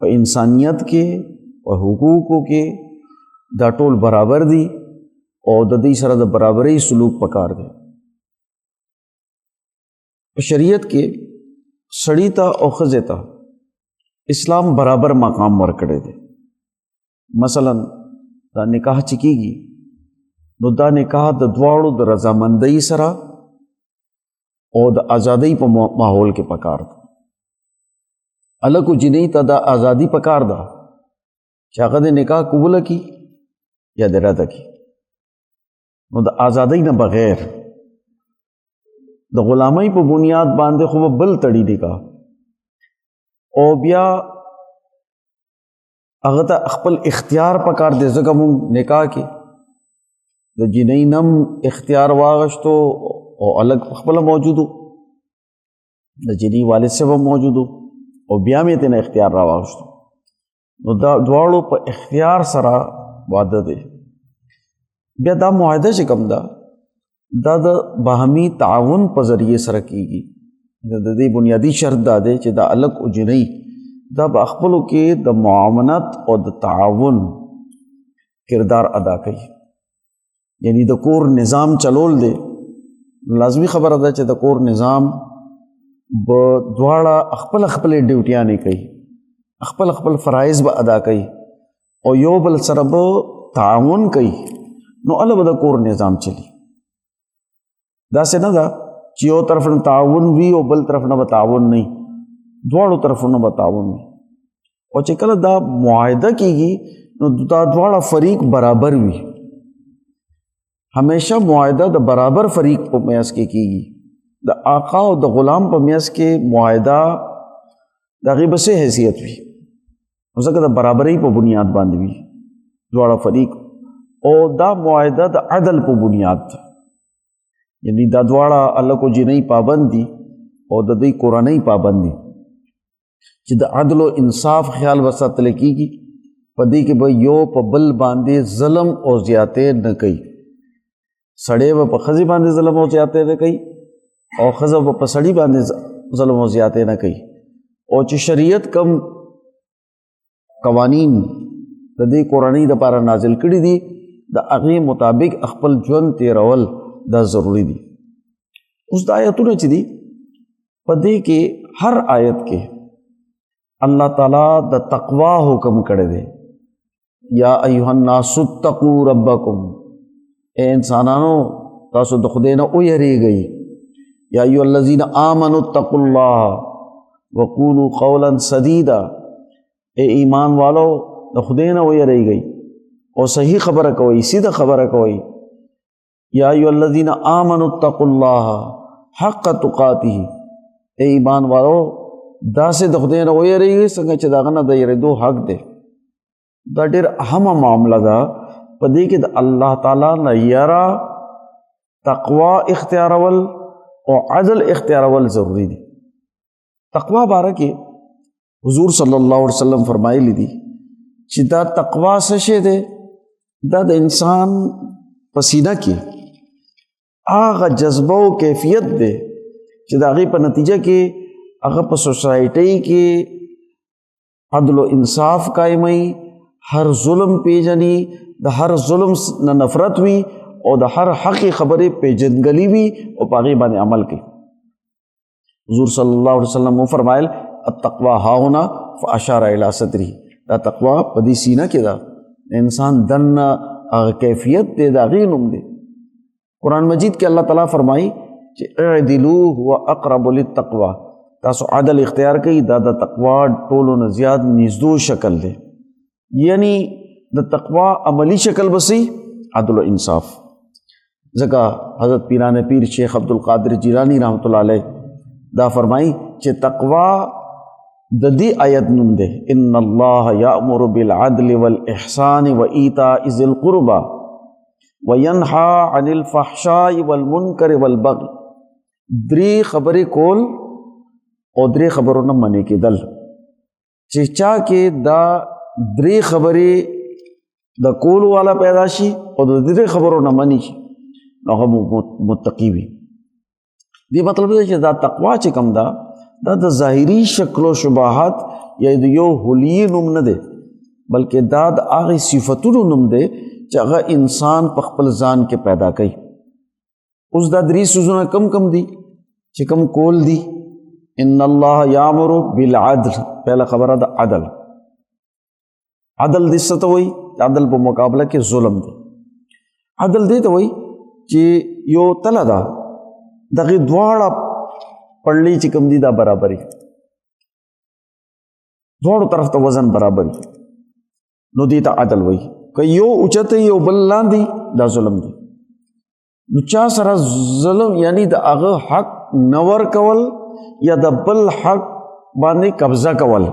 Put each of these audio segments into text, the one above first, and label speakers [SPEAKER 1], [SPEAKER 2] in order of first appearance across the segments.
[SPEAKER 1] په انسانیت کې په حقوقو کې دا ټول برابر دي او د دې سره د برابرۍ سلوک پکار دی. په شریعت کې سړی ته او ښځې ته اسلام برابر مقام ورکړی دی. مثلا دا نکاح چې کېږي نو دا نکاح د دواړو د رضامندۍ سره او د ازادۍ په ماحول کې پکار دی. الکو جنۍ ته دا ازادي پکار ده چې هغه د نکاح قبوله کړي یا د رد کړي. نو د ازادۍ نه بغیر د غلامۍ په بنیاد باندې خو بل تړي نکاح او بیا هغه ته خپل اختیار پکار دی. ځکه مونږ نکاح کې د جنۍ نم اختیار واغشتو او الګ خپل موجودو د جنۍ والد سره موجودو او بیا مې ته اختیار را واغشتو. نو دا دواړو په اختیار سره واده دی. بیا دا معاهده چې کوم ده دا د باهمي تعاون په ذریعه سره کیږي. د دې بنیادی شرط دا دی چې دا الګ او جنۍ دا په خپلو کې د معاونت او د تعاون کردار ادا کوي. یعنی د کور نظام چلول دی. لازمی خبره ده چې د کور نظام به دواړه خپل خپل ډیوټیانې کوي، خپل خپل فرایض به ادا کوي او یو بل سره به تعاون کوي. نو الله به د کور نظام چلی. داسې نه ده چې یو طرف نه تعاون وي او بل طرف نه به تعاون نه وي، دواړو طرفونو به تعاون وي. او چې کله دا معاهده کېږي نو دا دواړه فریق برابر وي. همیشه معاهده د برابر فریق په میاس کې کېږي. د آقا او د غلام په میاس کې معاهده د هغې به څه حیثیت وي؟ ځکه د برابرۍ په بنیاد باندې وي دواړه فریق. او دا معاهده د عدل په بنیاد ده. یعنی دا دواړه الله کو جنۍ پابند دي او د دوی کورنۍ پابند دي چې د عدل او انصاف خیال وساتل کېږي. په دې کې به یو په بل باندې ظلم او زیاتې نه کوي. سړی به په ښځې باندې ظلم او زیاتې نه کوي او ښځه به په سړي باندې ظلم او زیاتې نه کوي. او چې شریعت کم قوانین د دې کورنۍ دپاره نازل کړي دي د هغې مطابق خپل ژوند تیرول دا ضروری دي. اوس د آیتونه چې دي په دې کې هر آیت کې الله تعالی د تقوا حکم کړی دی. یا ایها الناس اتقوا ربکم، اے انسانانو تاسو د خدای نه ویریږئ. یا ایها الذین آمنوا اتقوا الله وقولوا قولا سدیدا، اے ایمان والو د خدای نه ویریږئ او صحیح خبره کوئ، سیده خبره کوئ. یا ایها الذین آمنوا اتقوا الله حق تقاته، اے ایمان والو داسې د خدای نه ویریږئ څنګه چې د هغه نه د یریدو حق دی. دا ډېر اهمه معامله ده. په دې کې د الله تعالی نه یره، تقوا اختیارول او عدل اختیارول ضروری دي. تقوا باره کې حضور صلی الله علیه وسلم فرمایلی دي چې دا تقوا څه شی دی؟ دا د انسان په سینه کې هغه جذبه او کیفیت دی چې د هغې په نتیجه کې هغه په سوسایټۍ کې عدل و انصاف قائموي، هر ظلم پیژني، د هر ظلم نه نفرت وي او د هر حقی خبرې پیژندګلي وي او په هغې باندې عمل کوي. حضور صلی الله علیه وسلم فرمایل التقوا هاهنا فاشار الی صدره، دا تقوا په دې سینه کې ده. انسان دننه هغه کیفیت دی، د هغې نوم دی. قرآن مجید کې الله تعالیٰ فرمایي چې اعدلوا هو اقرب للتقوا، تاسو عدل اختیار کوي، دا د تقوا ټولو نه زیات نږدې شکل دی. یعنی د تقوا عملی شکل بسی عدل و انصاف. ځکه حضرت پیران پیر شیخ عبدالقادر جیلانی رحمۃ اللہ علیہ دا فرمائی چې تقوا د دې آیت نوم دی، ان الله یأمر بالعدل والاحسان وایتاء ذی القربى وینهى عن الفحشاء والمنکر والبغي. درې خبرې کول او درې خبرو نه منې کېدل. چې چا کې دا درې خبرې د کول والا پیدا شي او د درې خبرو نه منې شي نو هغه متقی وي. دې مطلب دی چې دا تقوا چې کوم ده دا د ظاهري شکل و شباهت یا د یو هولی نوم نه دی بلکې دا د هغې صفتونو نوم دی چې هغه انسان په خپل ځان کې پیدا کوي. اوس دا درې څیزونه کم کم دي چې کم کول دي؟ ان الله یامر بالعدل، پہلا خبره د عدل. عدل دې څه ته وایي؟ عدل په مقابله کې ظلم دی. عدل دې ته وایي چې یو تله ده دغې دواړه پړلې چې کوم دي دا برابري، دواړو طرف ته وزن برابري، نو دې ته عدل وایي. که یو اوچته یو بل لاندې دا ظلم دی. نو چا سره ظلم یعنی د هغه حق نور کول یا د بل حق باندې قبضه کول،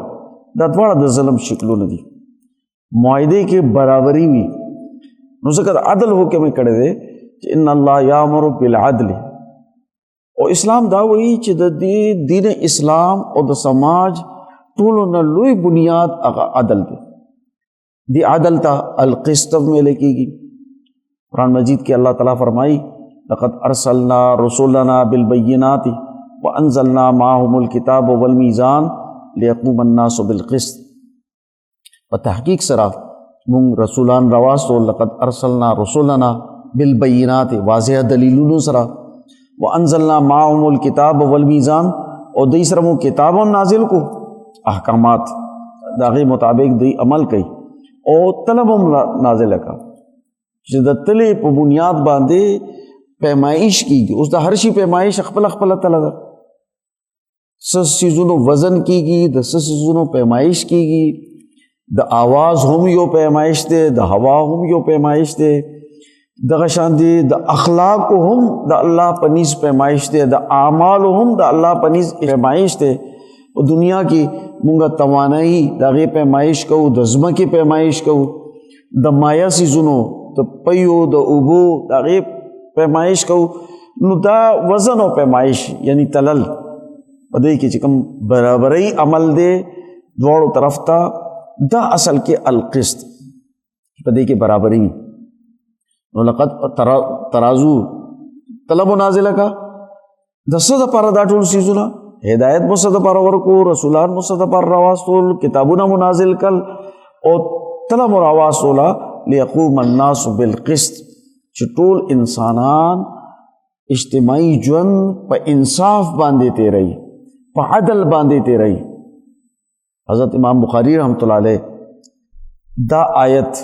[SPEAKER 1] دا دواړه د ظلم شکلونه دي. معاهدې کې برابري وي نو ځکه د عدل حکم یې کړی دی چې ان الله یامر بالعدل. او اسلام دا وایي چې د دې دین اسلام او د سماج ټولو نه لوی بنیاد هغه عدل دی. دی عدل ته القسط ویل کېږي. قرآن مجید کې الله تعالیٰ فرمائی لقد ارسلنا رسولنا بالبینات وانزلنا معهم الکتاب والمیزان لیقوم الناس بالقسط. په تحقیق سره مونږ رسولان راواستو، لقد ارسلنا رسولنا بالبینات واضح دلیلونو سره، وانزلنا معهم الکتاب والمیزان او دوی سره مو کتابوں نازل کو، احکامات داغه مطابق دوی عمل کوي، او طلب هم نازل کا چې د تلې په بنیاد باندې پیمایش کیږي. اوس د هر شي پیمایش خپل خپل تله ده. څه څیزونو وزن کیږي، د څه څیزونو پیمایش کیږي، د آواز هم یو پیمایش دی، د هوا هم یو پیمایش دی، دغه شان دی د اخلاق هم د الله په نيز پیمایش دی، د اعمال هم د الله په نيز پیمایش دی. په دنیا کې مونږه توانایي دغه پیمایش کوو، د ځمکې پیمایش کوو، د مایا سیزونو د پیو د اوبو دغه پیمایش کوو. نو دا وزن او پیمایش یعنی تلل په دې کې چې کوم برابرۍ عمل دی دواړو طرف ته، دا اصل کې القسط په دې کې برابرۍ. نو لقد ترازو طلب نازله کا د څه دپاره دا ټول سیزونه؟ هدایت مو څه دپاره ورکو، رسولان مو څه دپاره راواستول، کتابونه مو نازل کړل او طلب مو راواستوله لیقوم الناس بالقسط، چې ټول انسانان اجتماعي ژوند په انصاف باندې تیروي، په عدل باندې تیروي. حضرت امام بخاری رحمۃ اللہ علیہ دا آیت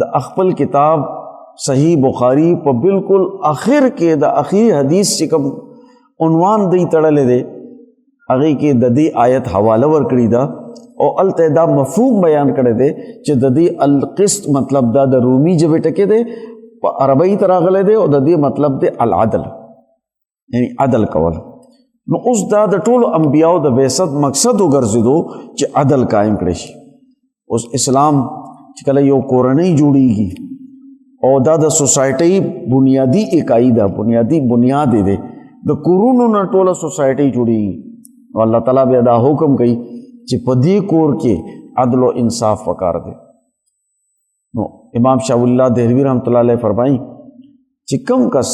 [SPEAKER 1] د خپل کتاب صحیح بخاری په بالکل آخر کې د اخیر حدیث چې کوم عنوان دی تړلې دی هغې کې د دې آیت حواله ورکړې ده، او هلته دا مفهوم بیان کړی دی چې د دې القسط مطلب دا د رومي ژبې ټکی دی، په عربی ته راغلی دی، او د دې مطلب دی العدل، یعنی عدل کول. نو اوس دا د ټولو انبیاو د بعثت مقصد وګرځېدو چې عدل قائم کړی شي. اوس اسلام چې کله یو کورنۍ جوړیږي او دا د سوسایټۍ بنیادی اکائی ده، بنیادی بنیاد دی، د کورونو نه ټوله سوسایټۍ جوړیږي. نو الله تعالیٰ بیا دا حکم کوي چې په دې کور کې عدل او انصاف پکار دی. نو امام شاه الله دهلوی رحمۃ اللہ علیہ فرمایي چې کم کس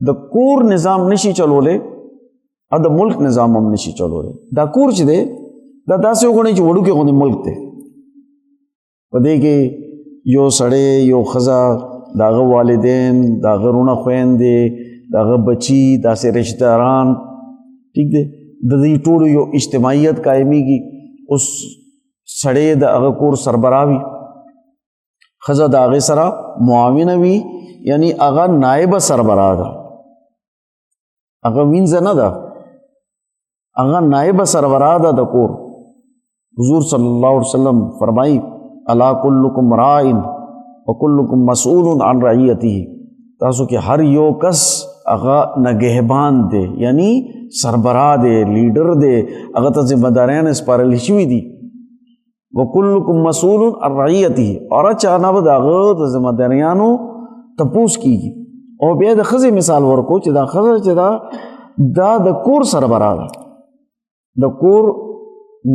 [SPEAKER 1] د کور نظام نشي چلولی او د ملک نظام هم نشي چلولی. دا کور چې دی دا داسې وګڼئ چې وړوکی غوندې ملک دی. په دې کې یو سړی، یو ښځه، د هغه والدین، د هغه رونه خویندې، د هغه بچي، داسې رشته داران، ټیک دی، د دې ټولو یو اجتماعیت قایمیږي. اوس سړی د هغه کور سربراه وي، ښځه د هغې سره معاونه وي، یعنی هغه نایبه سربراه ده، هغه وینځه نه ده، هغه نایبه سربراه ده د کور. حضور صلی الله علیه وسلم فرمایي الا کلکم راع وکلکم مسئول عن رعیته، تاسو کې هر یو کس هغه نگهبان دی، یعنی سربراه دی، لیډر دی، هغه ته ذمہ داریان سپارل شوي دي. وکلکم مسئول عن رعیته، اور چا نه به د هغه د ذمہ داریانو تپوس کیږي. او بیا د ښځې مثال ورکو چې دا ښځه چې دا د کور سربراه ده، د کور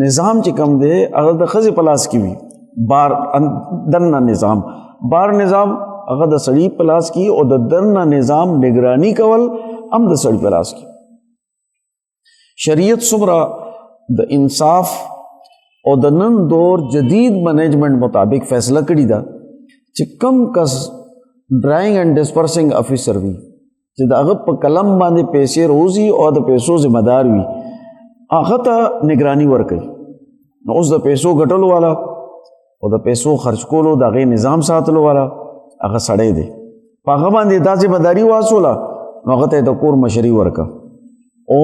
[SPEAKER 1] نظام چې کوم دی هغه د ښځې په لاس کې وي. بار دننه نظام، بار نظام هغه د سړي په لاس کې، او د دننه نظام نگرانی کول هم د سړي په لاس کې. شریعت څومره د انصاف او د نن دور جدید منیجمنٹ مطابق فیصله کړی دا چې کم کس ډرایینګ اینڈ ډسپرسنګ افیسر وي چې د هغه په قلم باندې پیسې روزي او د پیسو ذمہ دار وي هغه ته نگرانی ورکوي. نو اوس د پیسو ګټلو والا او د پیسو خرج کولو د هغې نظام ساتلو والا هغه سړی دی، په هغه باندې دا ذمہ داري واچوله نو هغه ته د کور مشري ورکه. او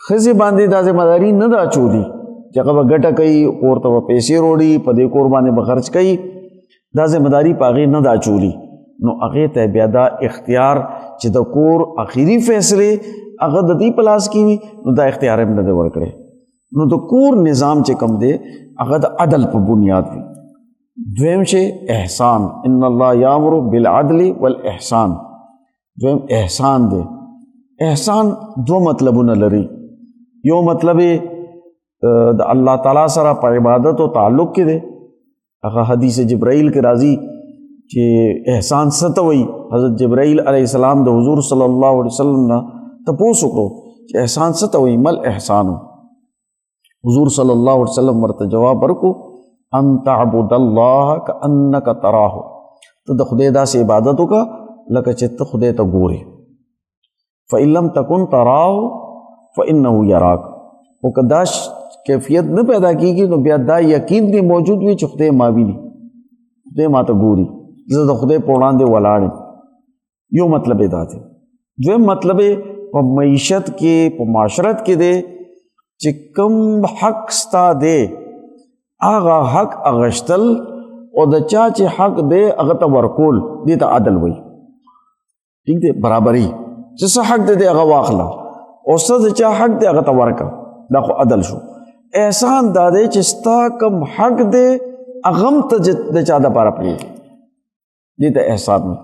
[SPEAKER 1] ښځې باندې دا ذمہ داري نه ده اچولي چې هغه به ګټه کوي، کور ته به پیسې روړي، په دې کور باندې به خرچ کوي، دا ذمہ داري په هغې نه ده اچولي. نو هغې ته بیا دا اختیار چې د کور اخري فیصلې هغه د دې په لاس کې وي نو دا اختیار هم نه دی ورکړی. نو د کور نظام چې کوم دی هغه د عدل په بنیاد وي. دویم شی احسان، ان الله یامر بالعدل والاحسان. دویم احسان دی. احسان دو مطلبونه لري. یو مطلب د الله تعالی سره په عبادت او تعلق کې دی، هغه حدیث جبرائیل کې راځي چې احسان څه ته وایي. حضرت جبرائیل علیه السلام د حضور صلی الله علیه وسلم نه تپوس وکړو چې احسان څه ته وایي، مل احسانو. حضور صلی الله علیه وسلم ورته جواب ورکو، ان تعبد الله کأنک تراه، ته د خدای داسې عبادت وکړه لکه چې ته خدای ته ګورې. فإن لم تکن تراه فإنه یراک. او که دا کیفیت نه پیدا کیږي نو بیا دا یقین دی موجود وي چې خدای ما ویني، خدای ما ته ګوري، زه د خدای په وړاندې ولاړ یم. یو مطلب دا دی. دویم مطلب په معیشت کې په معاشرت کې دی چې کوم حق ستا دی هغه حق اغشتل او د چا چې حق دی هغه ته ورکول، دې ته عدل وایي. ٹھیک دی، برابري چې څه حق دی هغه واخله او څه د چا حق دی هغه ته ورکه، دا خو عدل شو. احسان دا دی چې ستا کوم حق دی هغه هم ته د چا دپاره پرېږدي، دې ته احسان وایي.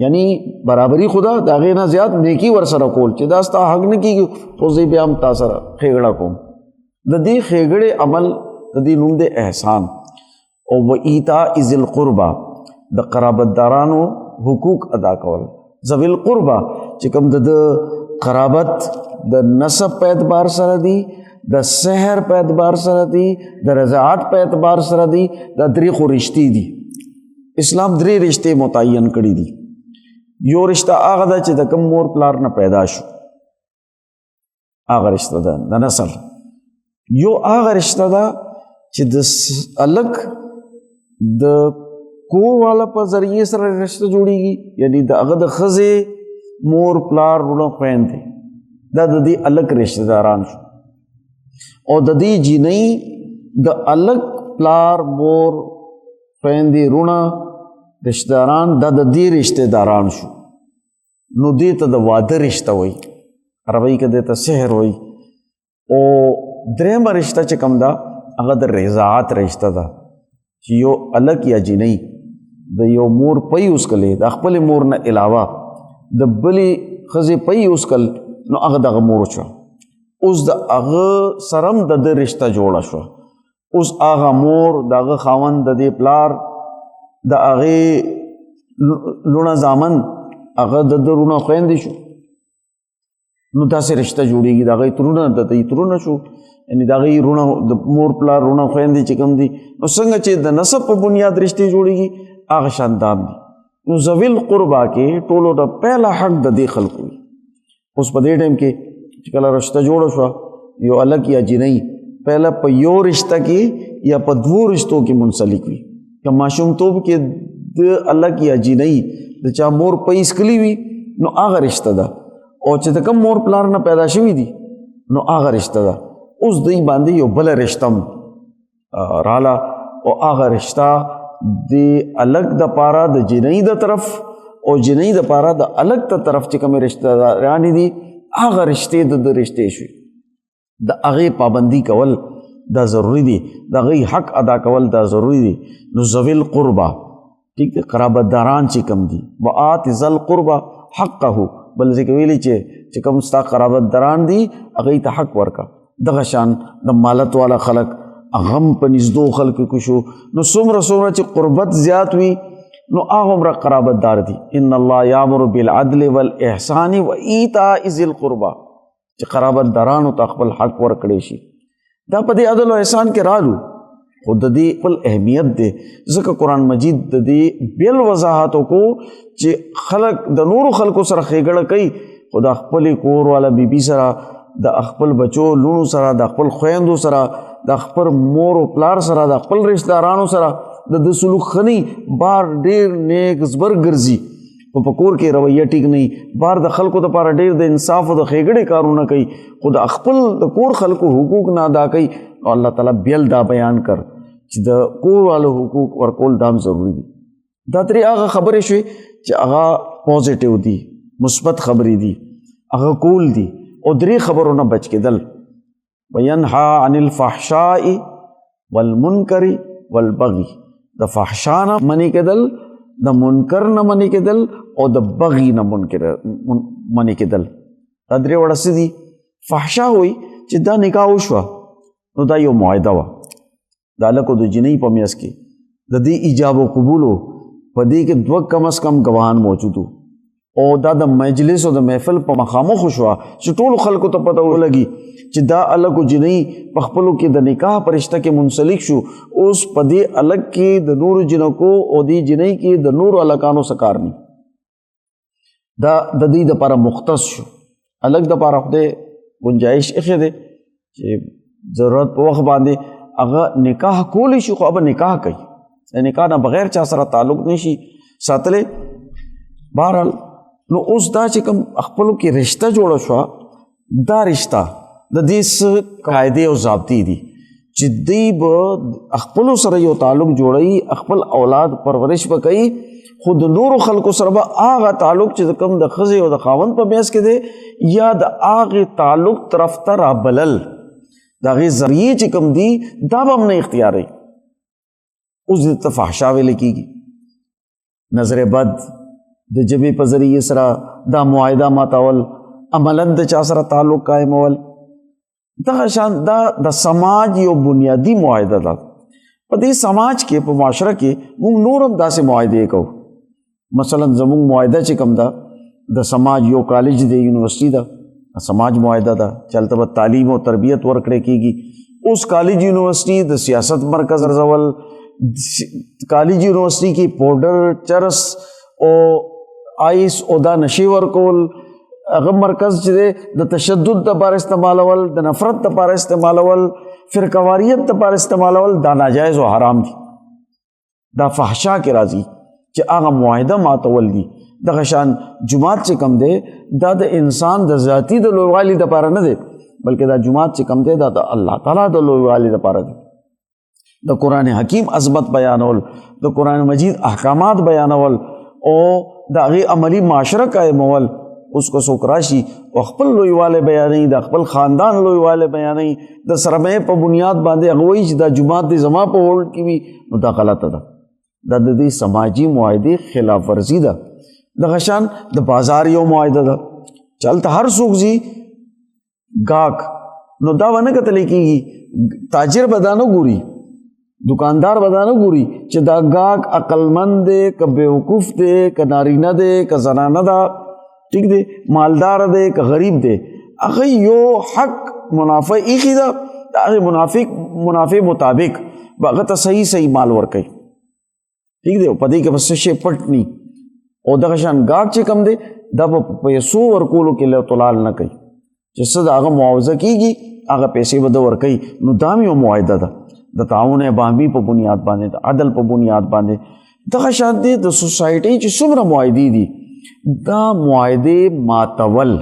[SPEAKER 1] یعنی برابري خدا د هغې نه زیات نیکي ورسره کول چې دا ستا حق نه کېږي خو زه بیا هم تا سره ښېګړه کوم. د دې ښېګړې عمل د دې نوم دی احسان. او و ایتاء ذی القربى، د قرابتدارانو حقوق ادا کول. ذوی القربى چې کوم د قرابت د نسب په اعتبار سره دي، د سحر په اعتبار سره دي، د رضاعت په اعتبار سره دي، دا درې خو رشتې دي. اسلام درې رشتې متعین کړي دي. یو رشتہ هغه ده چې د کوم مور پلار نه پیدا شو، هغه رشتہ ده د نسل. یو هغه رشتہ ده چې د الګ د کور والا په ذریعے سره رشتہ جوړیږي، یعنی د هغه د ښځې مور پلار وروڼه خویندې، دا د دې الګ رشتہ داران شو. او د دې جینۍ د الګ پلار مور خویندې وروڼه رشتہ داران دا د دې رشتہ داران شو. نو دې ته د واده رشتہ وایي، عربی کې دې ته سحر وایي. او درېیمه رشتہ چې کوم ده هغه د رضاعت رشتہ ده چې یو الګ یا جینۍ د یو مور پی وسکلې، د خپلې مور نه علاوه د بلې ښځې پی وسکل نو هغه دغه مور شوه. اوس د هغه سره هم د ده رشتہ جوړه شوه. اوس هغه مور د هغه خاوند د دې پلار د هغې لوڼه زامن هغه د ده وروڼه خویندې شو. نو داسې رشتہ جوړېږي، د هغې ترونه د دوی ترونه شو، یعنې د هغې وروڼه د مور پلار وروڼه خویندې چې کوم دي نو څنګه چې د نسب په بنیاد رشتې جوړېږي هغه شان دام دي. نو ذوی القربى کې ټولو د پهله حق د دې خلکو وي. اوس په دې ټایم کې چې کله رشتہ جوړه شوه یو الګ یا جینۍ پهله په یو رشتہ کې یا په دوو رشتو کې منسلک وي. که ماشومتوب کې د الګ یا جینۍ د چا مور پیس کلی وي نو هغه رشتہ ده، او چې د کوم مور پلار نه پیدا شوي دي نو هغه رشتہ ده. اوس دوی باندې یو بله رشتہ راله او هغه رشتہ د الګ د پاره د جینۍ د طرف او جینۍ د پاره د الګ د طرف چې کومې رشتہ دارانې دي هغه رشتې د رشتې شوي. د هغې پابندي کول دا ضروری دی، د هغې حق ادا کول دا ضروری دی. نو ذوی القربى ٹھیک دی، قرابتداران چې کوم دي، وآت ذی القربى حقه، بل ځکه ویلي چې کوم ستا قرابتداران دي هغې ته حق ورکړه. دغه شان د مالت والا خلک هغه هم په نږدو خلکو کې شو. نو څومره چې قربت زیات وي نو هغه عمره قرابتدار دي. ان الله یامر بالعدل والاحسان وایتاء ذی القربى، چې قرابتدارانو ته خپل حق ورکړی شي. دا په دې عدل او احسان کې رالو، خو د دې خپل اهمیت دی. ځکه قرآن مجید د دې بیل وضاحت وکړو چې خلک د نورو خلکو سره ښېګړه کوي، خو د خپلې کور والا بیبي سره، د خپل بچو لونو سره، د خپل خویندو سره، د خپل مور او پلار سره، د خپل رشتہ دارانو سره د سلوک خني. بار ډېر نیک زبر ګرځي، په کور کې رویه ټیک نه، بار د خلکو دپاره ډېر د انصاف او د ښېګړې کارونه کوي، خو د خپل د کور خلکو حقوق نه ادا کوي. نو الله تعالیٰ بیل دا بیان کر چې د کور والو حقوق ورکول دام ضروري دي. دا درې هغه خبرې شوې چې هغه پوزیټیو دي، مثبت خبرې دي، هغه کول دي. او درې خبرو نه بچ کېدل، وینهى عن الفحشاء والمنکر والبغي. د فحشا نه منې کېدل، د منکر نه منې کېدل، او د بغي نه منې کېدل. دا درې وړه څه دي؟ فحشا وایي چې دا نکاح وشوه نو دا یو معاهده وه د هلک او د جنۍ په منځ کې، د دې ایجاب او قبولو په دې کې دوه کم از کم ګواهان موجود وو، او دا د مجلس او د محفل په مخامخ شوه چې ټولو خلکو ته پته ولګي چې دا هلک او جنۍ په خپلو کې د نکاح په رشته کې منسلک شو. اوس په دې هلک کې د نورو جنکو او دې جنۍ کې د نورو هلکانو څه کار نه، دا د دې دپاره مختص شو. هلک دپاره خدای گنجایش ایښی دی چې ضرورت په وخت باندې هغه نکاح کولی شي، خو به نکاح کوي، د نکاح نه بغیر چا سره تعلق نشي ساتلی. بهرحال نو اوس دا چې کوم خپلو کې رشته جوړه شوه، دا رشته د دې څه قاعدې او ضابطې دي چې دوی به خپلو سره یو تعلق جوړوي، خپل اولاد پرورش به کوي، خو د نورو خلکو سره به هغه تعلق چې کوم د ښځې او د خاوند په منځ کې دی، یا د هغې تعلق طرف ته رابلل، د هغې ذریعې چې کوم دي دا به هم نه اختیاروي. اوس دې ته فحشا ویلی کېږي. نظر بد، د ژبې په ذریعې سره دا معاهده ماتول، عملاً د چا سره تعلق قایمول، دغه شان دا د سماج یو بنیادی معاهده ده. په دې سماج کې، په معاشره کې موږ نور هم داسې معاهدې کوو. مثلا زموږ معاهده چې کوم ده، د سماج یو کالج دی، یونیورسټي ده، سماج معاهده ده چې هلته به تعلیم او تربیت ورکړی کېږي. اوس کالج یونیورسټي د سیاست مرکز ګرځول، کالج یونیورسٹی کی پاؤڈر، چرس او آئس او دا نشي ورکول، هغه مرکز چې د تشدد لپاره استعمالول، د نفرت لپاره استعمالول، فرقواریت لپاره استعمالول، دا ناجائز او حرام دي. دا فحشا کې راځي چې هغه معاهده ماتول دي. دغه شان جماعت چې کم دی دا د انسان د ذاتی د لویوالي لپاره نه دی، بلکې دا جماعت چې کم دی دا د الله تعالی د لویوالي لپاره دی. د قرآن حکیم عظمت بیانول، د قرآن مجید احکامات بیانول او د هغې عملی معاشره قایمول. اوس که څوک راشي او خپل لویوالی بیانوي، د خپل خاندان لویوالی بیانوي، د سرمایې په بنیاد باندې هغه وایي چې دا جماعت دی زما په هولډ کې وي، نو دا غلطه ده. دا د دې سماجي معاهدې خلاف ورزي ده. دغه شان د بازار یو معاهده ده چې هلته هر څوک ځي ګاهک، نو دا ونه کتلی کېږي، تاجر به دا نه ګوري، دکاندار به دا نه ګوري چې دا ګاهک عقلمند دی که بیوقوف دی که نارینه دی که زنانه ده، ٹھیک دی، مالدار دی که غریب دی، هغه یو حق منافع ایښي ده، د هغې منافع مطابق به هغه ته صحیح صحیح مال ورکوي، ٹھیک دی، په دې کې به څه شی پټ ني. او دغه شان ګاهک چې کوم دی دا په پیسو ورکولو کې لوتلال نه کوي، چې څه د هغه معاوضه کېږي هغه پیسې به ده ورکوي. نو دا هم یو معاهده ده د تعاون باهمي په بنیاد باندې، د عدل په بنیاد باندې. دغه شان دی د سوسایټۍ چې څومره معاهدې دي، دا معاهدې ماتول،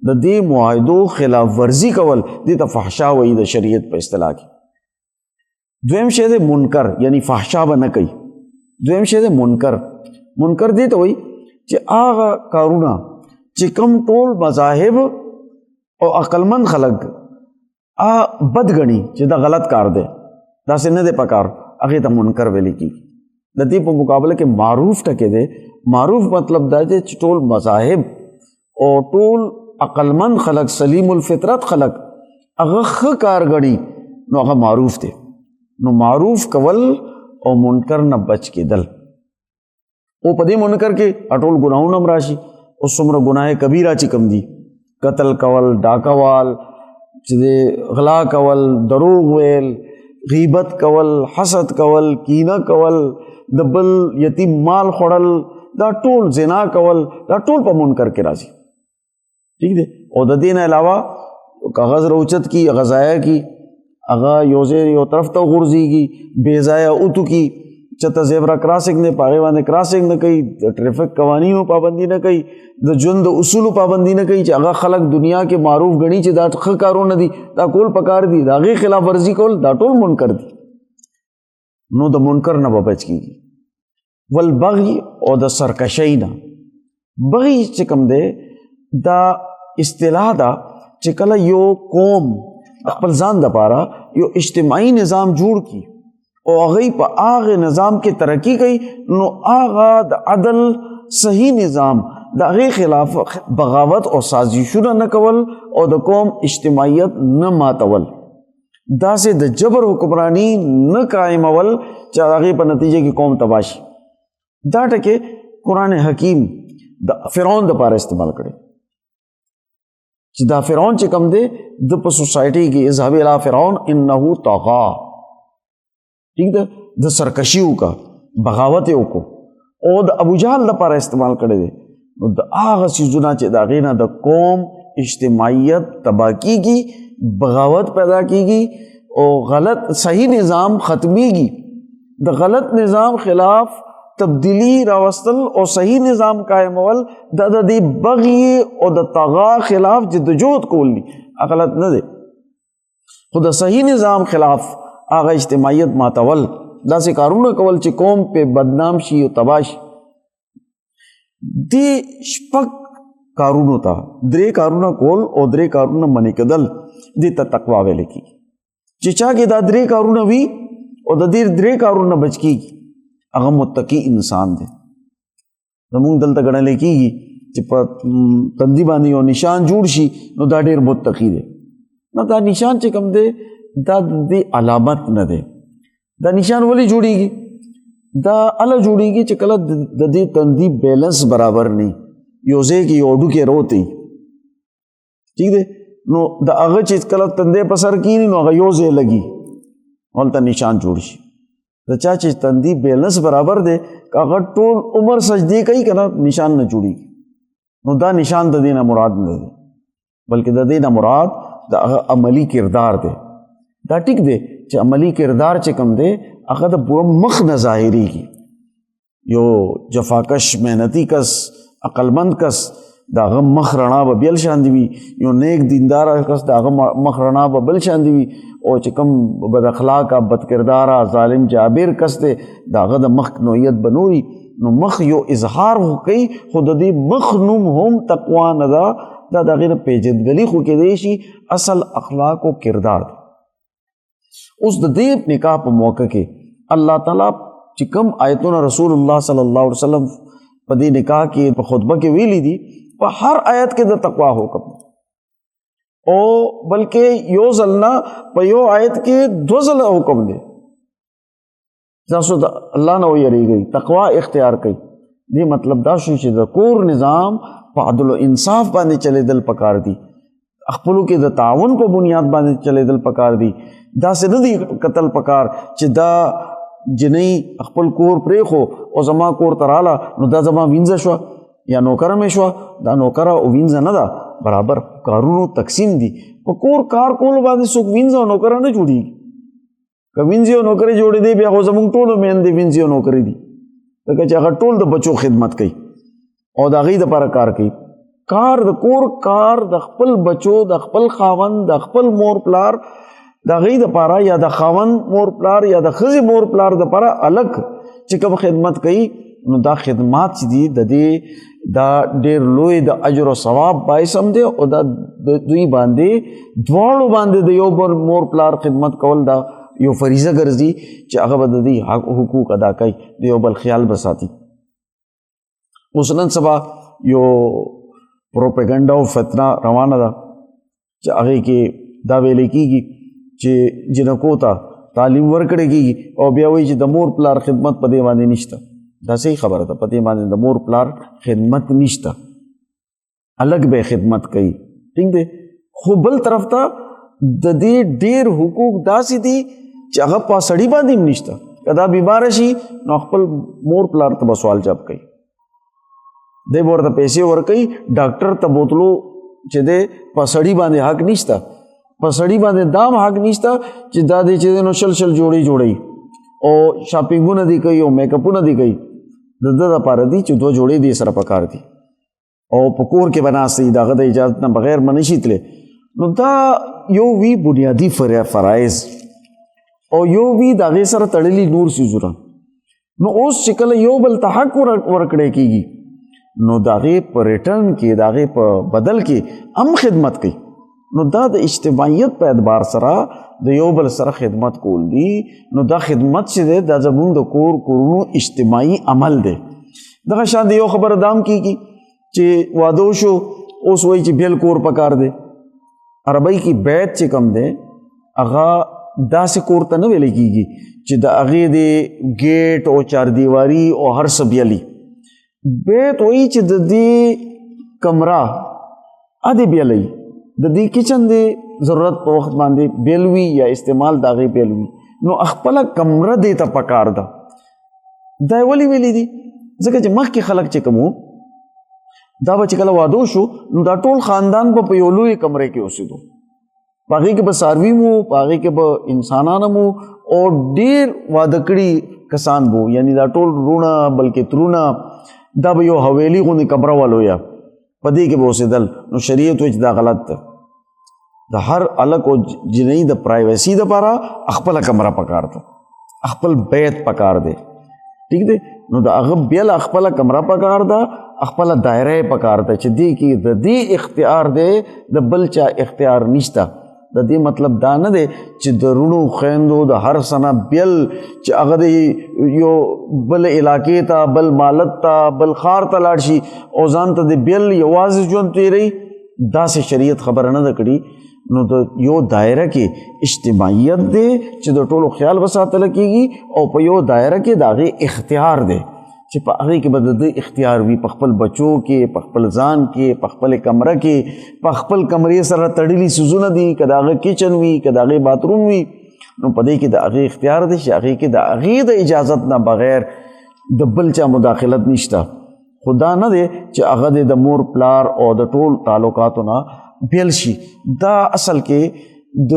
[SPEAKER 1] د دې معاهدو خلاف ورزي کول، دې ته فحشا وایي د شریعت په اصطلاح کې. دویم شی دی منکر، یعنی فحشا به نه کوي. دویم شی دی منکر. منکر دې ته وایي چې هغه کارونه چې کوم ټول مذاهب او عقلمند خلک بد ګڼي چې دا غلط کار دی، داسې نه دی پکار، هغې ته منکر ویلی کېږي. د دې په مقابله کې معروف ټکی دی. معروف مطلب دا دی چې ټول مذاهب او ټول عقلمند خلک، سلیم الفطرت خلک هغه ښه کار ګڼي، نو هغه معروف دی. نو معروف کول او منکر نه بچ کېدل. او په دې منکر کې ټول ګناهونه هم راشي. اوس څومره ګناه کبیره چې کوم دي، قتل کول، ډاکه وال، چې د غلا کول، دروغ ویل، غیبت کول، حسد کول، کینه کول، د بل یتیم مال خوړل، دا ټول زنا کول، دا ټول په منکر کې راځي. ٹھیک دی. او د دې نه علاوه کاغذ روچت کی، غذایا کی، هغه یو ځای یو طرف ته غورځېږي، بې ځایه اوتو کی، چته زیبرا کراسنګ نه پاغې باندې کراسنګ نه کوي، د ټریفک قوانینو پابندي نه کوي، د ژوند د اصولو پابندي نه کوي چې هغه خلک دنیا کې معروف غني چې دا ښه کارونه دي، دا کول پکار دي، د هغې خلاف ورزي کول دا ټول منکر دي. نو د منکر نه به بچ کېږي. والبغي او د سرکشۍ نه. بغي چې کوم دی دا اصطلاح ده چې کله یو قوم خپل ځان دپاره یو اجتماعي نظام جوړ کی او هغوی په هغې نظام کې ترقي کوي، نو هغه د عدل صحیح نظام د هغې خلاف بغاوت او سازشونه نه کول او د قوم اجتماعیت نه ماتول، داسې د جبر حکمرانی نه قائمول چې هغې په نتیجه کې قوم تباه شي. دا ټکې قرآن حکیم د فرعون دپاره استعمال کړی چې دا فرعون چې کوم دی د په سوسایټي کې اذهب الی فرعون انه طغا، ٹھیک ده، د سرکشي وکړه، بغاوت یې وکړو، او د ابو جهل لپاره استعمال کړی دی. نو د هغه څیزونه چې د هغې نه د قوم اجتماعیت تباه کېږي، بغاوت پیدا کېږي او غلط صحیح نظام ختمیږي، د غلط نظام خلاف تبدیلی راوستل او صحیح نظام قائمول د دې بغي او د طغا خلاف جدوجہد کول دي. غلط نه دی، خو د صحیح نظام خلاف هغه اجتماعیت ماتول، داسې کارونه کول چې قوم په بدنام شي او تباه شي. دې شپږ کارونو ته درې کارونه کول او درې کارونه منې کېدل، دې ته تقوا ویل کېږي. چې چا کې دا درې کارونه وي او د دې درې کارونه بچ کېږي، هغه متقی انسان دی. زمونږ دلته ګڼل کېږي چې په تندي باندې یو نشان جوړ شي نو دا ډېر متقی دی. نو دا نشان چې کوم دی دا د علامت نه دی. دا نشان ولې جوړیږي؟ دا اله جوړیږي چې کله د دې تندي بیلنس برابر نه یو ځای کې یو ډوکې روتی، ٹھیک دی، نو د هغه چې کله تندې په سر کېني نو هغه یو ځای لګي، هلته نشان جوړ شي. د چا چې تندي بیلنس برابر دی که هغه ټول عمر سجدې کوي که نه نشان نه جوړیږي. نو دا نشان د دې نه مراد نه دی، بلکې د دې نه مراد د هغه عملی کردار دی. دا ټیک دی چې عملی کردار چې کوم دی هغه د پوره مخ نه ظاهریږي. یو جفاکش محنتی کس، عقلمند کس، د هغه مخ رڼا به بل شان دی وي، یو نیک دیندار کس د هغه مخ رڼا به بل شان دی وي، او چې کوم بد اخلاقه، بد کرداره، ظالم جابر کس دی د هغه د مخ نوعیت به نوري. نو مخ یو اظهار کوي، خو د دې مخ نوم هم تقوا نه ده، دا د هغې نه پیژندګلي خو کېدی شي اصل اخلاق او کردار دی. اوس د دې نکاح په موقع کې الله تعالیٰ چې کوم آیتونه رسول الله صلی الله علیه وسلم په دې نکاح کې په خطبه کې ویلي دي، په هر آیت کې د تقوا حکم، او بلکې یو ځل نه په یو آیت کې دو ځله حکم دی. تاسو د الله نه ویریږئ، تقوا اختیار کړئ. دې مطلب دا شو چې د کور نظام په عدل او انصاف باندې چلیدل پکار دي، خپلو کې د تعاون په بنیاد باندې چلیدل پکار دي. داسې نه دی قتل پکار چې دا جنۍ خپل کور پرېښو او زما کور ته راله نو دا زما وینځه شوه یا نوکره مې شوه. دا نوکره او وینځه نه ده، برابر کارونو تقسیم دي. په کور کار کولو باندې څوک وینځه او نوکره نه جوړېږي. که وینځي او نوکرې جوړې دی بیا خو زموږ ټولو میندې وینځي او نوکرې دي، ځکه چې هغه ټول د بچو خدمت کوي او د هغوی دپاره کار کوي. کار د کور کار د خپل بچو، د خپل خاوند، د خپل مور پلار، د هغوی دپاره یا د خاوند مور پلار یا د ښځې مور پلار دپاره الګ چې کوم خدمت کوي، نو دا خدمات چې دي د دې دا ډېر لوی د اجر او ثواب باعث هم دی، او دا دوی باندې دواړو باندې د یو مور پلار خدمت کول دا یو فریضه ګرځي چې هغه به د دې حقوق ادا کوي، د یو بل خیال به ساتي. اوس نن سبا یو پروپیګنډا او فتنه روانه ده چې هغې کې دا ویلې کېږي چې جنکو ته تعلیم ورکړی کېږي او بیا وایي چې د مور پلار خدمت په دې باندې نشته. دا صحیح خبره ده، په دې باندې د مور پلار خدمت نشته، الګ به خدمت کوي، ٹھیک دی. خو بل طرف ته د دې ډیر حقوق داسې دي چې هغه په سړي باندې هم نشته. که دا بیماره شي نو خپل مور پلار ته به سوال جواب کوي، دی به ورته پیسې ورکوي، ډاکټر ته بوتلو چې دی په سړي باندې حق نشته، په سړي باندې دا هم حق نشته چې دا دی چې نو شل جوړی او شاپینګونه دی کوي او میک اپونه دی کوي. د ده دپاره دي چې 2 جوړې دې سره پکار دي او په کور کې به ناست دي، د هغه د اجازت نه بغیر به نشي تللی. نو دا یو وی بنیادي فرایض او یو وی د هغې سره تړلي نور څیزونه. نو اوس چې کله یو بل ته حق ورکړی کېږي نو د هغې په ریټرن کې، د هغې په بدل کې هم خدمت کوي. نو دا د اجتماعیت په اعتبار سره د یو بل سره خدمت کول دي. نو دا خدمت چې دی دا زموږ د کورونو اجتماعي عمل دی. دغه شان د یو خبره دام کېږي چې واده شو، اوس وایي چې بیل کور پکار دی. عربی کې بیت چې کم دی هغه داسې کور ته نه ویلی کېږي چې د هغې د ګیټ او چاردیواري او هر څه بیلي. بیت وایي چې د دې کمره ادې بیلی، د دې کچن د ضرورت په وخت باندې بیل وي یا استعمال د هغې بیل وي. نو خپله کمره دې ته پکار ده. دا یې ولې ویلي دي؟ ځکه چې مخکې خلک چې کوم دا به چې کله واده شو نو دا ټول خاندان په یو لوی کمرې کې اوسېدو، په هغې کې به څاروي مو، په هغې کې به انسانان مو او ډېر واده کړي کسان بو، یعنی دا ټول رونه بلکې ترونه دا به یو حویلي غوندې کمره ولویه په دې کې به اوسېدل. نو شریعت وایي چې دا غلط ده. د هر هلک او جنۍ د پرایوسي دپاره خپله کمره پکار ده، خپل بیت پکار دی. ٹھیک دی؟ نو د هغه بیله خپله کمره پکار ده، خپله دایره یې پکار ده چې دې کې د دې اختیار دی، د بل چا اختیار نشته. د دې مطلب دا نه دی چې د رونو خویندو د هر سنه بیل چې هغه د یو بل علاقې ته، بل مالت ته، بل ښار ته لاړ شي او ځان ته د بیل یوازې ژوند تېروي. داسې شریعت خبره نه ده کړې. نو د یو دایره کې اجتماعیت دی چې د ټولو خیال به ساتله کېږي او په یو دایره کې د هغې اختیار دی چې په هغې کې به د ده اختیار وي، په خپل بچو کې، په خپل ځان کې، په خپل کمره کې، په خپل کمرې سره تړلي څیزونه دي، که د هغه کچن وي، که د هغې باتروم وي. نو په دې کې د هغې اختیار دی چې هغې کې د هغې د اجازت نه بغیر د بل چا مداخلت نشته. خو دا نه دی چې هغه د مور پلار او د ټول تعلقاتو نه بیل شي. دا اصل کې د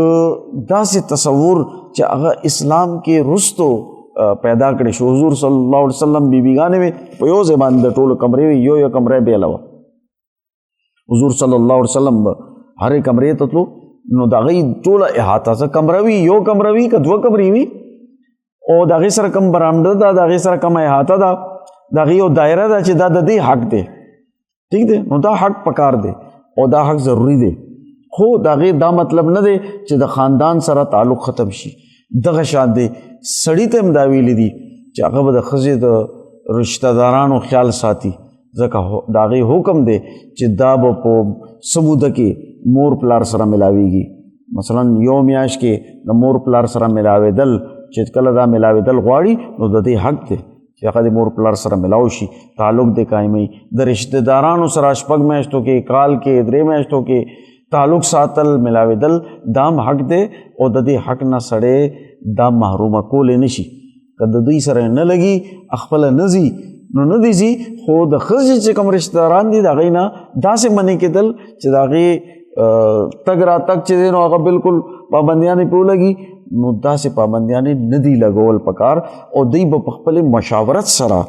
[SPEAKER 1] داسې تصور چې هغه اسلام کې رستو پیدا کړی شو. حضور صلی الله علیه وسلم بیبیګانې وې په یو ځای باندې د ټولو کمرې وې، یو کمره بیله وه. حضور صلی الله علیه وسلم هرې کمرې ته تلو نو د هغې ټوله احاطه څه کمره وي، یو کمره وي که 2 کمرې وي او د هغې سره کم برانډه ده، د هغې سره کم احاطه ده، د هغې یو دایره ده چې دا د دې حق دی. ٹھیک دی؟ نو دا حق پکار دی او دا حق ضروری دی. خو د هغې دا مطلب نه دی چې د خاندان سره تعلق ختم شي. دغه شان دی سړي ته هم دا ویلي دي چې هغه به د ښځې د رشته دارانو خیال ساتي، ځکه د هغې حکم دی چې دا به په څه موده کې مور پلار سره ملاویږي. مثلا یو میاشت کې د مور پلار سره ملاوېدل چې کله دا ملاوېدل غواړي نو د دې حق دی چې هغه د مور پلار سره ملاو شي، تعلق دی قایموي. د رشته دارانو سره 6 میاشتو کې، کال کې، 3 میاشتو کې تعلق ساتل، ملاوېدل دا هم حق دی او د دې حق نه سړی دا محرومه کولی نه شي. که د دوی سره نه لګي خپله نه ځي نو نه دی ځي. خو د ښځې چې کوم رشته داران دي د هغې نه داسې منع کېدل چې د هغې تګ راتګ چې دی نو هغه بالکل پابندیانې پرې ولګي. نو داسې پابندیانې نه دي لګول پکار او دوی به په خپلې مشاورت سره،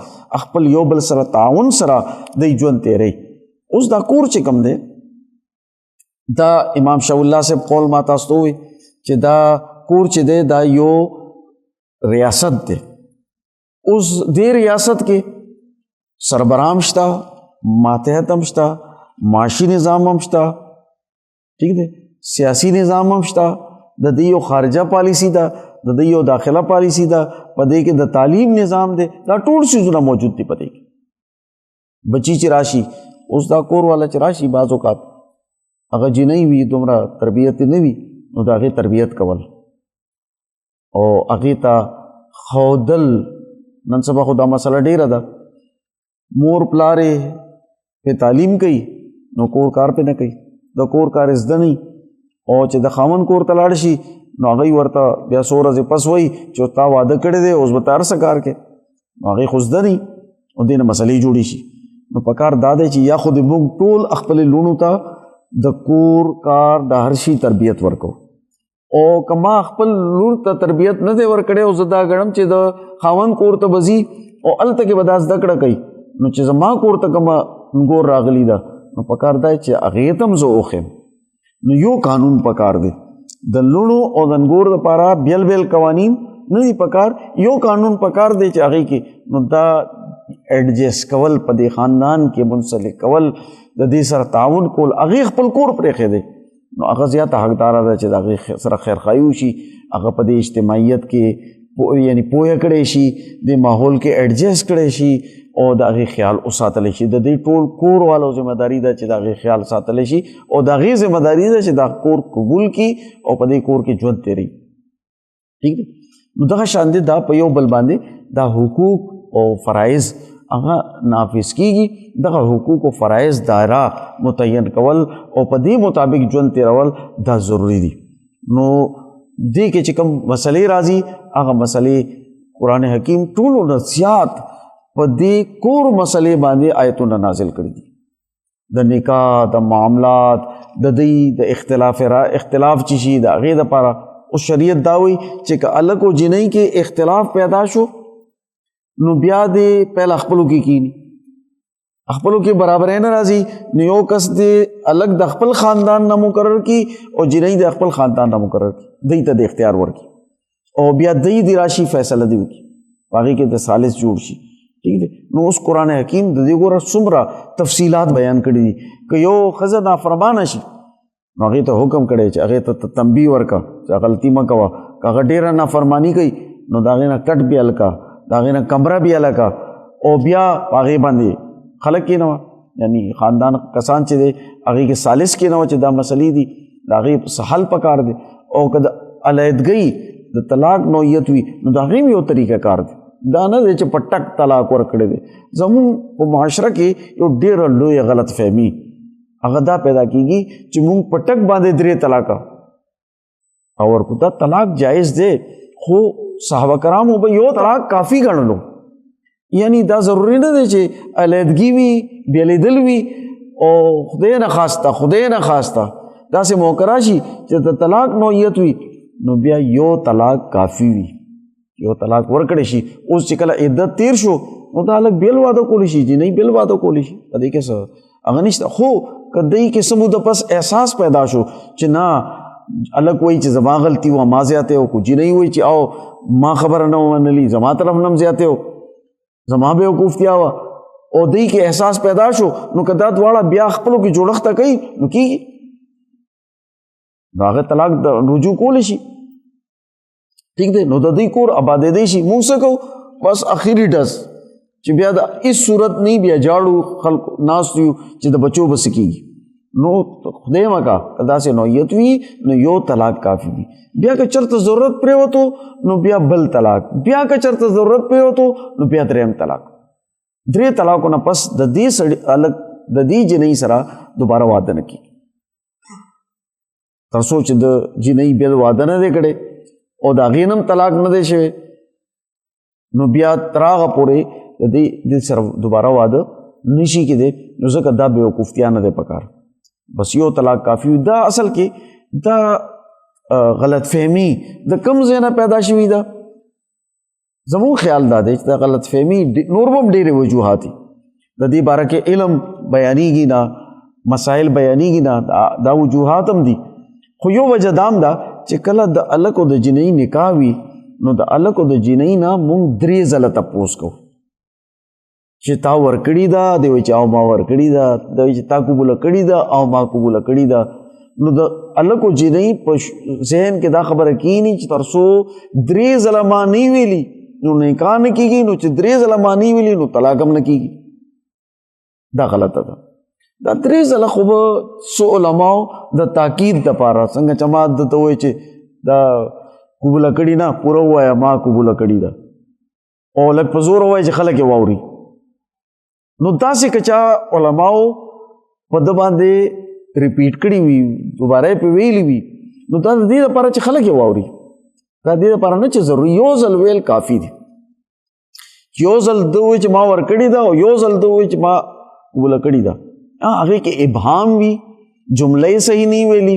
[SPEAKER 1] خپل یو بل سره تعاون سره دوی ژوند تېروي. اوس دا کور چې کوم دی دا امام شاه الله صاحب قول ما تاسو ته ووایي چې دا کور چې دی دا یو ریاست دی. اوس دې ریاست کې سربرام شته، ماتحت هم شته، معاشي نظام هم شته، ٹھیک دی، سیاسی نظام هم شته، د دې یو خارجه پالیسی ده، د دې یو داخله پالیسی ده، په دې کې د تعلیم نظام دی، دا ټول څیزونه موجود دي. په دې کې بچی چې راشي، اوس دا کور والا چې راشي بعض اوقات هغه جنۍ وي، دومره تربیت نه وي، نو د هغې تربیت کول او هغې ته ښودل. نن سبا خو دا مسله ډیره ده، مور پلار یې پې تعلیم کوي نو کور کار پې نه کوي، د کور کار زده نه وي او چې د خاوند کور ته لاړ شي نو هغوی ورته بیا څو ورځې پس وایي چې تا واده کړی دی اوس به ته هر څه کار کوې، نو هغوی خو زده نه او دې نه مسلې جوړې شي. نو په کار دا دی چې یا خو د موږ ټول خپلې لوڼو ته د کور کار د هر شي تربیت ورکو، او که ما خپل لور ته تربیت نه دی ورکړی او زه دا ګڼم چې د خاوند کور ته به ځي او هلته کې به دا زده کړه کوي، نو چې زما کور ته کومه نګور راغلی ده نو په کار دی چې هغې ته هم زه وښیم. نو یو قانون په کار دی د لوڼو او د نګور دپاره بیل بیل قوانین نه دي په کار، یو قانون په کار دی چې هغې کې نو دا ایڈجسٹ کول په دې خاندان کې منسلک کول د دې سره تعاون کول، هغې خپل کور پرېښی دی نو هغه زیاته حقداره ده چې د هغې سره خیرخواهي وشي، هغه په دې اجتماعیت کې یعنی پوهه کړی شي، د ماحول کې ایڈجسٹ کړی شي او د هغې خیال وساتلی شي. د دې ټول کور والو ذمہ داري ده چې د هغې خیال ساتلی شي او د هغې ذمہ داري ده چې دا کور قبول کړي او په دې کور کې ژوند تېروي. ٹھیک دی. نو دغه شان دی دا په یو بل باندې دا حقوق او فرایض هغه نافذ کیږي، دغه حقوق او فرایض دایره متعین کول او په دې مطابق ژوند تیرول دا ضروری دي. نو دې کې چې کوم مسلې راځي هغه مسلې قرآن حکیم ټولو نه زیات په دې کور مسلې باندې آیتونه نازل کړي دي، د نکاح د معاملات د دې د اختلاف چې شي د هغې دپاره. اوس شریعت دا وایي چې که الک او جنۍ کې اختلاف پیدا شو نو بیا دې پهله خپلو کې کینی، خپلو کې برابرۍ نه راځي نو یو کس دې الګ د خپل خاندان نه مقرر کی او جنۍ د خپل خاندان نه مقرر کی، دوی ته د اختیار ورکي او بیا دوی د راشي فیصله دی وکړي، هغې کې د ثالث جوړ شي. ٹھیک دی. نو اوس قرآن حکیم د دې ګوره څومره تفصیلات بیان کړي دي. که یو ښځه نافرمانه شي نو هغې ته حکم کړی چې هغې ته تنبیه ورکړه چې غلطي مه کوه، که هغه ډېره نافرماني کوي نو د هغې نه کټ بیا هلکه، د هغې نه کمره بیا هلکه او بیا هغې باندې خلک کېنوه، یعنی خاندان کسان چې دی هغې کې ثالث کېنوه چې دا مسلې دي د هغې څه حل پکار دی. او که د علیحدګۍ د طلاق نوعیت وي نو د هغې هم یو طریقه کار دی، دا نه دی چې په ټک طلاق ورکړی دی. زمونږ په معاشره کې یو ډېره لویه غلط فهمي هغه دا پیدا کېږي چې مونږ په ټک باندې 3 طلاقه او ورکو. دا طلاق جایز دی خو صحابه کرامو به یو طلاق کافي ګڼلو، یعنی دا ضروري نه دی چې علیحدګي وي بېلېدل وي او خدای نه خواسته داسې موقع راشي چې د طلاق نوعیت وي نو بیا یو طلاق کافي وي، یو طلاق ورکړی شي. اوس چې کله عدت تیر شو نو دا هلک بیل واده کولی شي، جنۍ بیل واده کولی شي، په دې کې څه هغه نشته. خو که دوی کې څه موده پس احساس پیدا شو چې نه هلک وایي چې زما غلطي وه ما زیاتی و، کو جنۍ وایي چې او ما خبره نه ومنلي زما طرف نه هم زیاتی و، زما بیوقوفتیا وه، او دوی کې احساس پیدا شو نو که دا دواړه بیا خپلو کې جوړښت کوي نو کېږي نو هغه طلاق د رجوع کولی شي. ٹھیک دی. نو د دوی کور آبادېدی شي. مونږ څه کوو بس اخري ډز چې بیا د هېڅ صورت نه بیا جاړو خلک ناست یو چې د بچو به څه کېږي. نو خدای مکا که داسې نوعیت وي نو یو طلاق کافي وي. بیا که چېرته ضرورت پرېوتو نو بیا بل طلاق، بیا که چېرته ضرورت پرېوتو نو بیا 3م طلاق. 3 طلاقو نه پس د دې سړي الګ د دې جنۍ سره دوباره واده نه کېږي تر څو چې د جنۍ بل واده نه دی کړی او د هغې نه هم طلاق نه دی شوی نو بیا تر هغه پورې د دې سره دوباره واده نشي کېدی. نو ځکه دا بیوقوفتیا نه دی پکار، بس یو طلاق کافي وي. دا اصل کې دا غلط فهمي د کوم ځای نه پیدا شوي ده. زموږ خیال دا دی چې دا غلط فهمي نور به هم ډېرې وجوهات دي، د دې باره کې علم بیانېږي نه، مسائل بیانېږي نه، دا وجوهات هم دي. خو یو وجه دام دا چې کله د الک او د جنۍ نکاح وي نو د الک او د جنۍ نه مونږ 3 ځله تپوس کوو چې تا ورکړې ده، دی وایي چې او ما ورکړې ده، دی وایي چې تا قبوله کړې ده او ما قبوله کړې ده. نو د الک او جنۍ په ذهن کې دا خبره کېني چې تر څو 3 ځله ما نه ویلي نو نکاح نه کېږي، نو چې 3 ځله ما نه ویلي نو طلاق هم نه کېږي. دا غلطه ده. دا 3 ځله خو به څو علماو د تاکید دپاره څنګه چې ما درته ووایي چې دا قبوله کړي نه پوره ووایه ما قبوله کړي ده او لږ په زور ووایي چې خلک یې واوري. نو داسې که چا علماو په ده باندې ریپیټ کړي وي، دوباره یې پې ویلي وي نو دا د دې لپاره چې خلک یې واوري، دا د دې لپاره نه چې ضروري یو ځل ویل کافي دی. یو ځل ده وایي چې ما ورکړې ده او یو ځل ده وایي چې ما وله کړې ده، هغې کې ابهام وي، جمله صحیح نه ویلي،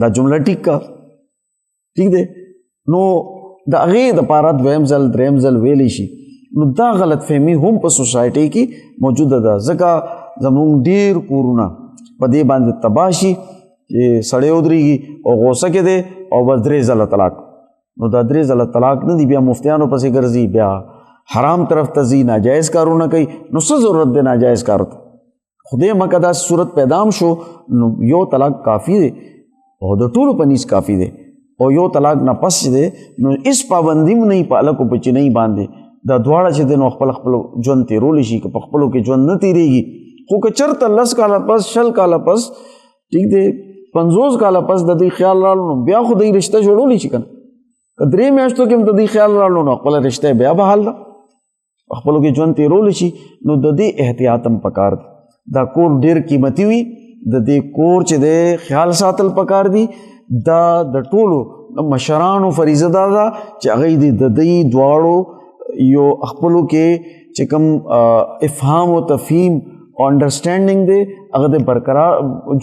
[SPEAKER 1] دا جمله ټیک کا، ٹھیک دی. نو د هغې دپاره دویم ځل دریم ځل ویلی شي. نو دا غلط فهمي هم په سوسایټۍ کې موجوده ده، ځکه زمونږ ډېر کورونه په دې باندې تباه شي چې سړی ودرېږي او غوسه کې دی او بس 3 ځله طلاق. نو دا 3 ځله طلاق نه دی، بیا مفتیانو پسې ګرځي، بیا حرام طرف ته ځي، ناجایز کارونه کوي. نو څه ضرورت دی ناجایز کارو ته؟ خدای مکه دا صورت پیدام شو نو یو طلاق کافی دی او د ټولو په نیز کافی دی. او یو طلاق نه پس دی نو اس پابندي م نه په هلکو په چینۍ باندې، دا دواړه چې دی نو خپل ژوند تېرولی شي، که په خپلو کې ژوند نه تېرېږي. خو که چېرته 10 کاله پس 20 کاله پس ټیک دی 50 کاله پس د دوی خیال راغلو نو بیا خو دوی رشته جوړولی شي که نه. که 3 میاشتو کې هم د دوی خیال راغلو نو خپله رشته بیا بحال ده، په خپلو کې ژوند تېرولی شي. نو د دې احتیاط هم پکار دی. دا کور ډېر قیمتي وي، د دې کور چې دی خیال ساتل پکار دي. دا د ټولو مشرانو فریضه دا ده چې هغوی د دوی دواړو یو خپلو کې چې کوم افهام و تفهیم او انډرسټینډنګ دی هغه د برقرار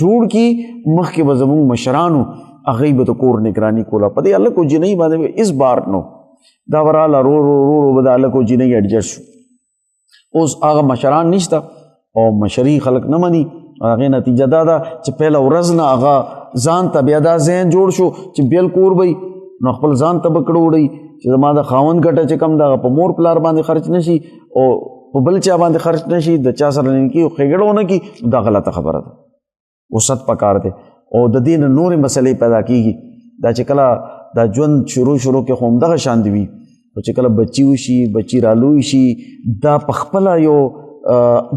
[SPEAKER 1] جوړ کړي. مخکې به زموږ مشرانو هغوی به د کور نگراني کوله، په دې هلک و جینۍ باندې اس بار نو دا وراله رو رو رو رو به د هلک و جینۍ ایډجسټ شو. اوس هغه مشران نشته او مشري خلک نه مني. هغې نتیجه دا ده چې پهله ورځ نه هغه ځان ته بیا دا ذهن جوړ شو چې بیل کور به نو خپل ځان ته به کړه وړئ چې زما د خاوند ګټه چې کم ده هغه په مور پلار باندې خرچ نه شي او په بل چا باندې خرچ نه شي، د چا سره نه کي ښېګړه ونه کړي، دا غلطه خبره ده. وسط پکار دی او د دې نه نورې مسلې پیدا کېږي. دا چې کله دا ژوند شروع کې خو همدغه شان دی وي، او چې کله بچي وشي، بچي رالوی شي، دا په خپله یو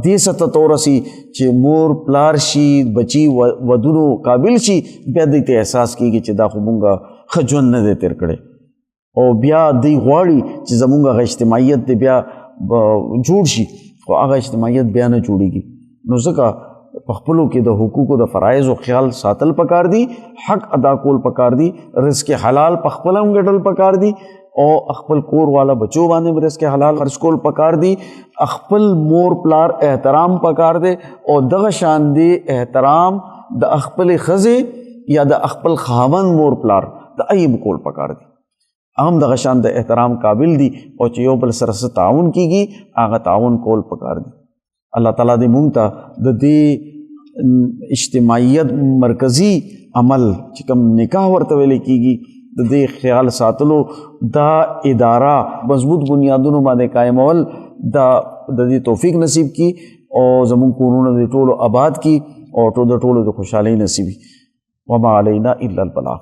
[SPEAKER 1] دې سطح ته ورسي چې مور پلار شي، بچي ودونو قابل شي، بیا دوی ته احساس کېږي چې دا خو مونږه ښه ژوند نه دی تېر کړی. او بیا دوی غواړي چې زمونږ هغه اجتماعیت دی بیا جوړ شي، خو هغه اجتماعیت بیا نه جوړېږي. نو ځکه په خپلو کې د حقوقو د فرایضو خیال ساتل پکار دي، حق ادا کول پکار دي، رزق حلال په خپله هم ګټل پکار دي او خپل کور والا بچو باندې رزق حلال خرچ کول پکار دي، خپل مور پلار احترام پکار دی او دغه شان دی احترام د خپل ښځې یا د خپل خاوند مور پلار د ایب کول پکار دی. هم دغه شان د احترام قابل دي او چې یو بل سره څه تعاون کیږي هغه تعاون کول پکار دی. الله تعالی دې مونږ ته د دې اجتماعیت مرکزی عمل چې کوم نکاح ورته ویل کیږي د دې خیال ساتلو، دا اداره مضبوط بنیادونو باندې قائمول، دا د دې توفیق نصیب کی او زموږ کورونه د ټولو آباد کی او د ټولو د خوشحالۍ نصیب. وما علینا الا البلاغ.